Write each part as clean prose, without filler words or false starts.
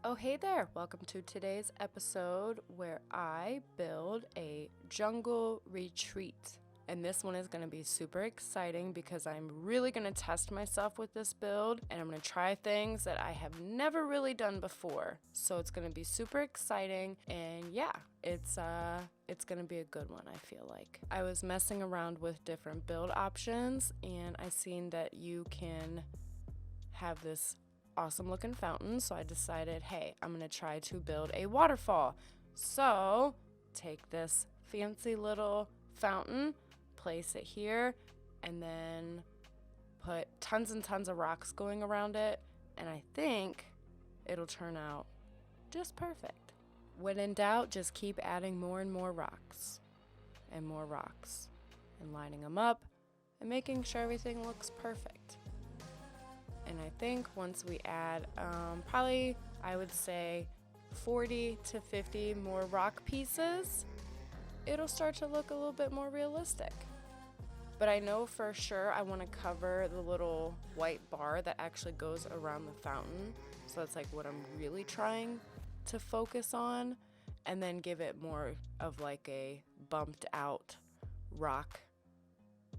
Oh, hey there! Welcome to today's episode where I build a jungle retreat. And this one is going to be super exciting because I'm really going to test myself with this build and I'm going to try things that I have never really done before. So it's going to be super exciting and yeah, it's going to be a good one, I feel like. I was messing around with different build options and I seen that you can have this awesome looking fountain, so I decided, hey, I'm gonna try to build a waterfall. So take this fancy little fountain, place it here, and then put tons and tons of rocks going around it, and I think it'll turn out just perfect. When in doubt, just keep adding more and more rocks and more rocks and lining them up and making sure everything looks perfect. And I think once we add probably, I would say 40 to 50 more rock pieces, it'll start to look a little bit more realistic. But I know for sure I want to cover the little white bar that actually goes around the fountain. So that's like what I'm really trying to focus on, and then give it more of like a bumped out rock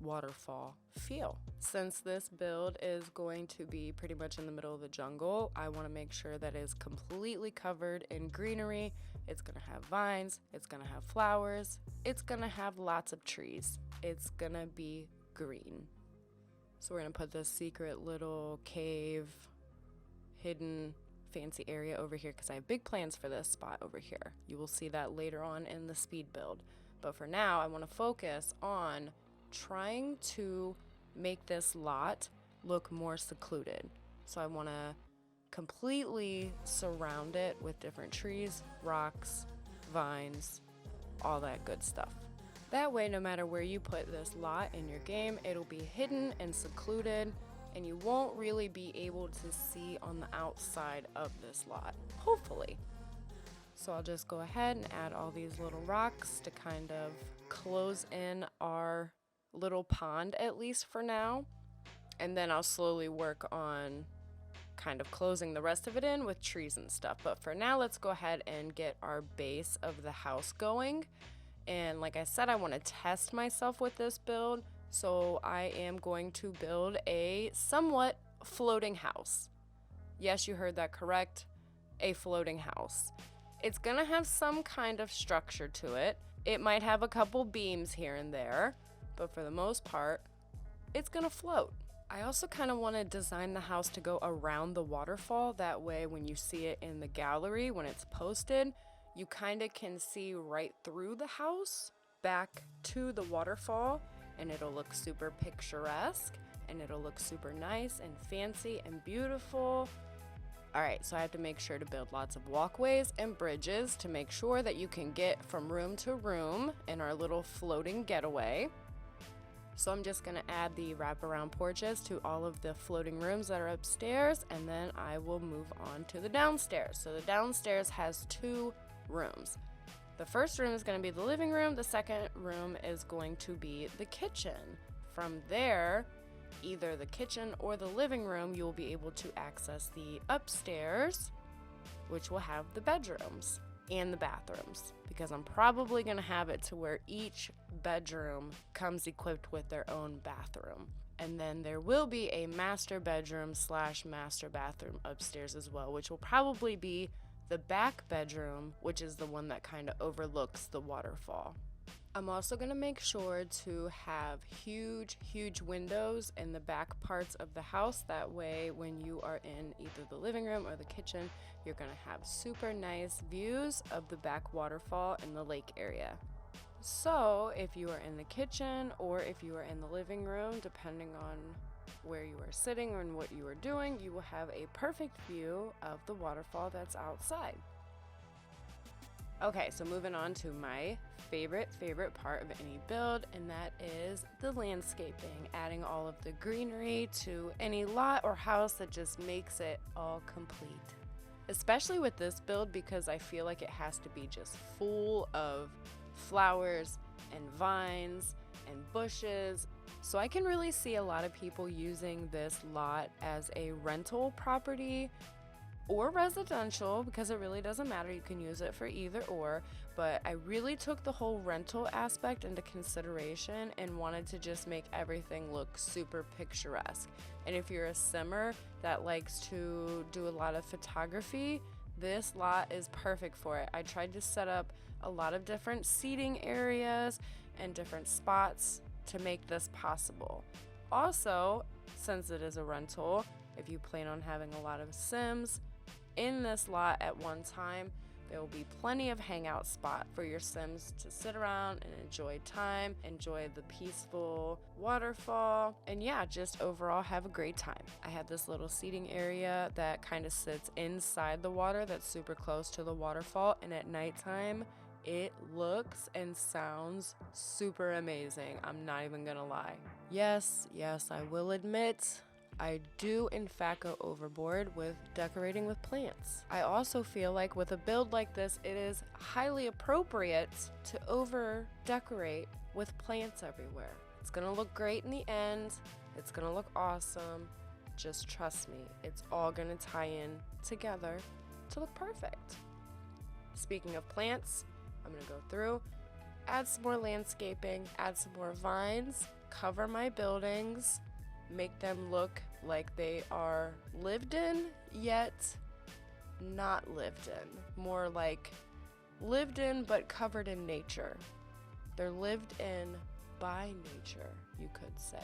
waterfall feel. Since this build is going to be pretty much in the middle of the jungle, I want to make sure that it's completely covered in greenery. It's going to have vines, it's going to have flowers, it's going to have lots of trees. It's going to be green. So we're going to put this secret little cave, hidden fancy area over here because I have big plans for this spot over here. You will see that later on in the speed build. But for now, I want to focus on trying to make this lot look more secluded. So I want to completely surround it with different trees, rocks, vines, all that good stuff. That way, no matter where you put this lot in your game, it'll be hidden and secluded, and you won't really be able to see on the outside of this lot, hopefully. So I'll just go ahead and add all these little rocks to kind of close in our little pond, at least for now, and then I'll slowly work on kind of closing the rest of it in with trees and stuff. But for now, let's go ahead and get our base of the house going. And like I said, I want to test myself with this build, so I am going to build a somewhat floating house. Yes, you heard that correct, a floating house. It's gonna have some kind of structure to it. It might have a couple beams here and there, but for the most part, it's gonna float. I also kind of want to design the house to go around the waterfall. That way, when you see it in the gallery, when it's posted, you kind of can see right through the house back to the waterfall, and it'll look super picturesque, and it'll look super nice and fancy and beautiful. All right, so I have to make sure to build lots of walkways and bridges to make sure that you can get from room to room in our little floating getaway. So I'm just gonna add the wraparound porches to all of the floating rooms that are upstairs, and then I will move on to the downstairs. So the downstairs has 2 rooms. The first room is gonna be the living room. The second room is going to be the kitchen. From there, either the kitchen or the living room, you'll be able to access the upstairs, which will have the bedrooms and the bathrooms, because I'm probably going to have it to where each bedroom comes equipped with their own bathroom. And then there will be a master bedroom / master bathroom upstairs as well, which will probably be the back bedroom, which is the one that kind of overlooks the waterfall. I'm also going to make sure to have huge windows in the back parts of the house. That way, when you are in either the living room or the kitchen, you're going to have super nice views of the back waterfall in the lake area. So if you are in the kitchen or if you are in the living room, depending on where you are sitting or what you are doing, you will have a perfect view of the waterfall that's outside. Okay, so moving on to my favorite part of any build, and that is the landscaping, adding all of the greenery to any lot or house that just makes it all complete. Especially with this build, because I feel like it has to be just full of flowers and vines and bushes. So I can really see a lot of people using this lot as a rental property or residential, because it really doesn't matter. You can use it for either or, but I really took the whole rental aspect into consideration and wanted to just make everything look super picturesque. And if you're a simmer that likes to do a lot of photography, this lot is perfect for it. I tried to set up a lot of different seating areas and different spots to make this possible. Also, since it is a rental, if you plan on having a lot of Sims in this lot at one time, there will be plenty of hangout spot for your Sims to sit around and enjoy time, enjoy the peaceful waterfall, and yeah, just overall have a great time. I have this little seating area that kind of sits inside the water that's super close to the waterfall, and at nighttime, it looks and sounds super amazing. I'm not even gonna lie. Yes, I will admit, I do in fact go overboard with decorating with plants. I also feel like with a build like this, it is highly appropriate to over decorate with plants everywhere. It's gonna look great in the end. It's gonna look awesome. Just trust me, it's all gonna tie in together to look perfect. Speaking of plants, I'm gonna go through, add some more landscaping, add some more vines, cover my buildings, make them look like they are lived in, yet not lived in. More like lived in, but covered in nature. They're lived in by nature, you could say.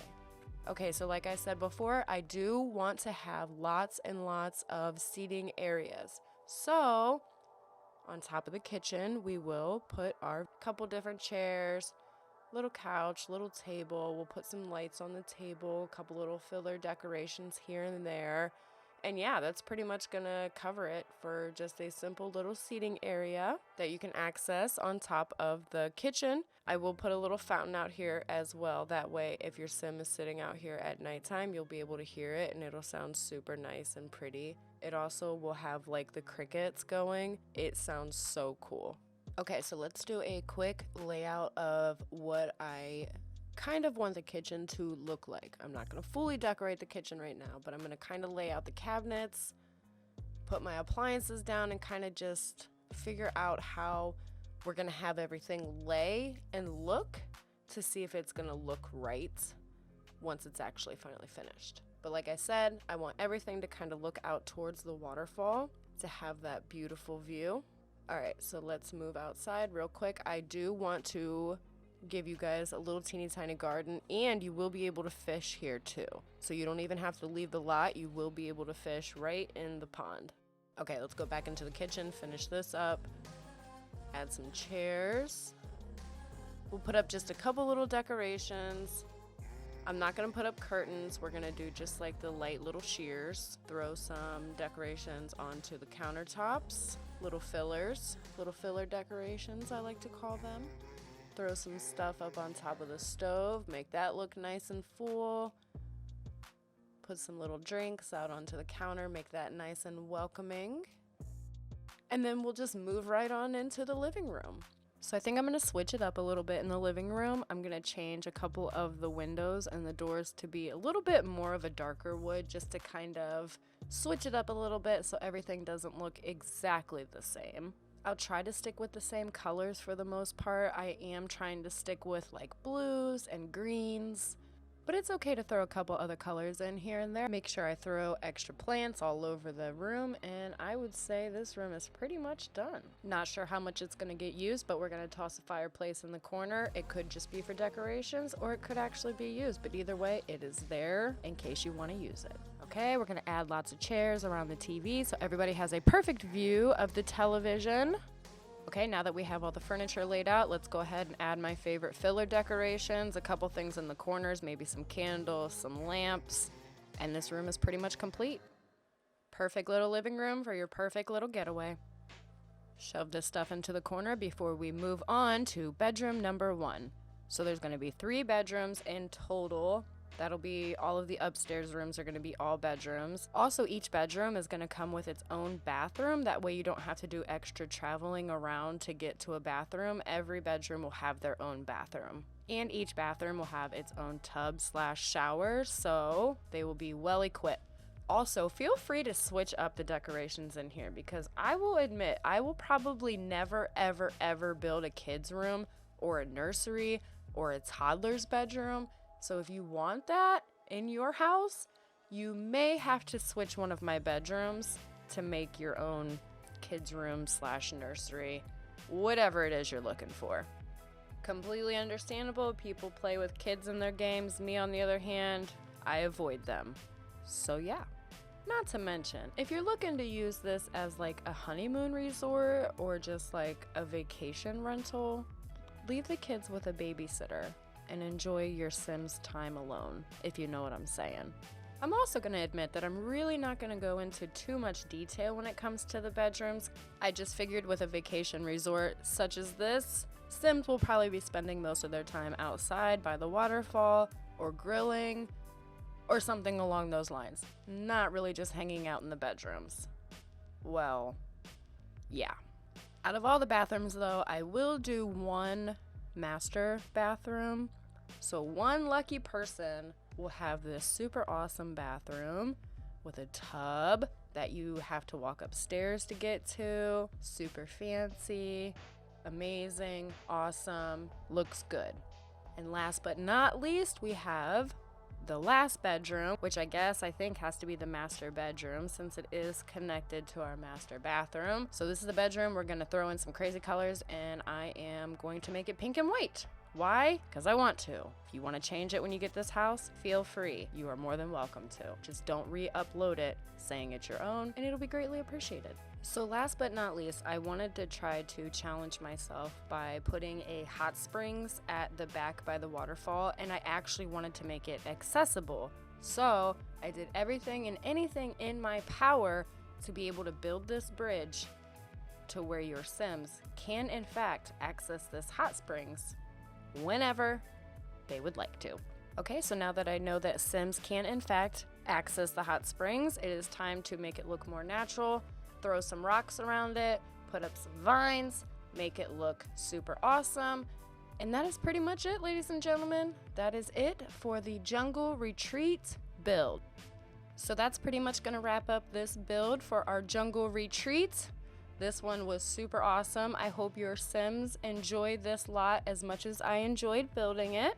Okay, so like I said before, I do want to have lots and lots of seating areas. So, on top of the kitchen, we will put our couple different chairs, little couch, little table. We'll put some lights on the table, a couple little filler decorations here and there. And yeah, that's pretty much gonna cover it for just a simple little seating area that you can access on top of the kitchen. I will put a little fountain out here as well. That way, if your Sim is sitting out here at nighttime, you'll be able to hear it and it'll sound super nice and pretty. It also will have like the crickets going. It sounds so cool. Okay, so let's do a quick layout of what I kind of want the kitchen to look like. I'm not going to fully decorate the kitchen right now, but I'm going to kind of lay out the cabinets, put my appliances down, and kind of just figure out how we're going to have everything lay and look to see if it's going to look right once it's actually finally finished. But like I said, I want everything to kind of look out towards the waterfall to have that beautiful view. All right, so let's move outside real quick. I do want to give you guys a little teeny tiny garden, and you will be able to fish here too. So you don't even have to leave the lot. You will be able to fish right in the pond. Okay, let's go back into the kitchen, finish this up, add some chairs. We'll put up just a couple little decorations. I'm not gonna put up curtains. We're gonna do just like the light little shears. Throw some decorations onto the countertops. Little fillers, little filler decorations, I like to call them. Throw some stuff up on top of the stove, make that look nice and full. Put some little drinks out onto the counter, make that nice and welcoming. And then we'll just move right on into the living room. So I think I'm gonna switch it up a little bit in the living room. I'm gonna change a couple of the windows and the doors to be a little bit more of a darker wood, just to kind of switch it up a little bit so everything doesn't look exactly the same. I'll try to stick with the same colors for the most part. I am trying to stick with like blues and greens, but it's okay to throw a couple other colors in here and there. Make sure I throw extra plants all over the room, and I would say this room is pretty much done. Not sure how much it's gonna get used, but we're gonna toss a fireplace in the corner. It could just be for decorations, or it could actually be used, but either way, it is there in case you wanna use it. Okay, we're gonna add lots of chairs around the TV so everybody has a perfect view of the television. Okay, now that we have all the furniture laid out, let's go ahead and add my favorite filler decorations, a couple things in the corners, maybe some candles, some lamps, and this room is pretty much complete. Perfect little living room for your perfect little getaway. Shove this stuff into the corner before we move on to bedroom number 1. So there's gonna be 3 bedrooms in total. That'll be all of the upstairs rooms are going to be all bedrooms. Also, each bedroom is going to come with its own bathroom. That way you don't have to do extra traveling around to get to a bathroom. Every bedroom will have their own bathroom. And each bathroom will have its own tub/shower, so they will be well equipped. Also, feel free to switch up the decorations in here because I will admit I will probably never, ever, ever build a kid's room or a nursery or a toddler's bedroom. So if you want that in your house, you may have to switch one of my bedrooms to make your own kids' room / nursery, whatever it is you're looking for. Completely understandable. People play with kids in their games. Me, on the other hand, I avoid them. So yeah. Not to mention, if you're looking to use this as like a honeymoon resort or just like a vacation rental, leave the kids with a babysitter and enjoy your Sims time alone, if you know what I'm saying. I'm also going to admit that I'm really not going to go into too much detail when it comes to the bedrooms. I just figured with a vacation resort such as this, Sims will probably be spending most of their time outside by the waterfall or grilling or something along those lines. Not really just hanging out in the bedrooms. Well, yeah. Out of all the bathrooms though, I will do one master bathroom. So one lucky person will have this super awesome bathroom with a tub that you have to walk upstairs to get to. Super fancy, amazing, awesome, looks good. And last but not least, we have the last bedroom, which I think has to be the master bedroom since it is connected to our master bathroom. So this is the bedroom. We're going to throw in some crazy colors and I am going to make it pink and white. Why? Because I want to. If you want to change it when you get this house, feel free. You are more than welcome to. Just don't re-upload it saying it's your own and it'll be greatly appreciated. So last but not least, I wanted to try to challenge myself by putting a hot springs at the back by the waterfall, and I actually wanted to make it accessible. So I did everything and anything in my power to be able to build this bridge to where your Sims can in fact access this hot springs whenever they would like to. Okay, so now that I know that Sims can in fact access the hot springs, it is time to make it look more natural. Throw some rocks around it, put up some vines, make it look super awesome. And that is pretty much it, ladies and gentlemen. That is it for the Jungle Retreat build. So that's pretty much gonna wrap up this build for our Jungle Retreat. This one was super awesome. I hope your Sims enjoyed this lot as much as I enjoyed building it.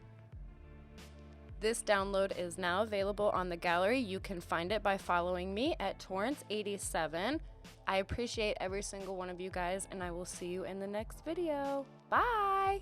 This download is now available on the gallery. You can find it by following me at Torrance87. I appreciate every single one of you guys, and I will see you in the next video. Bye!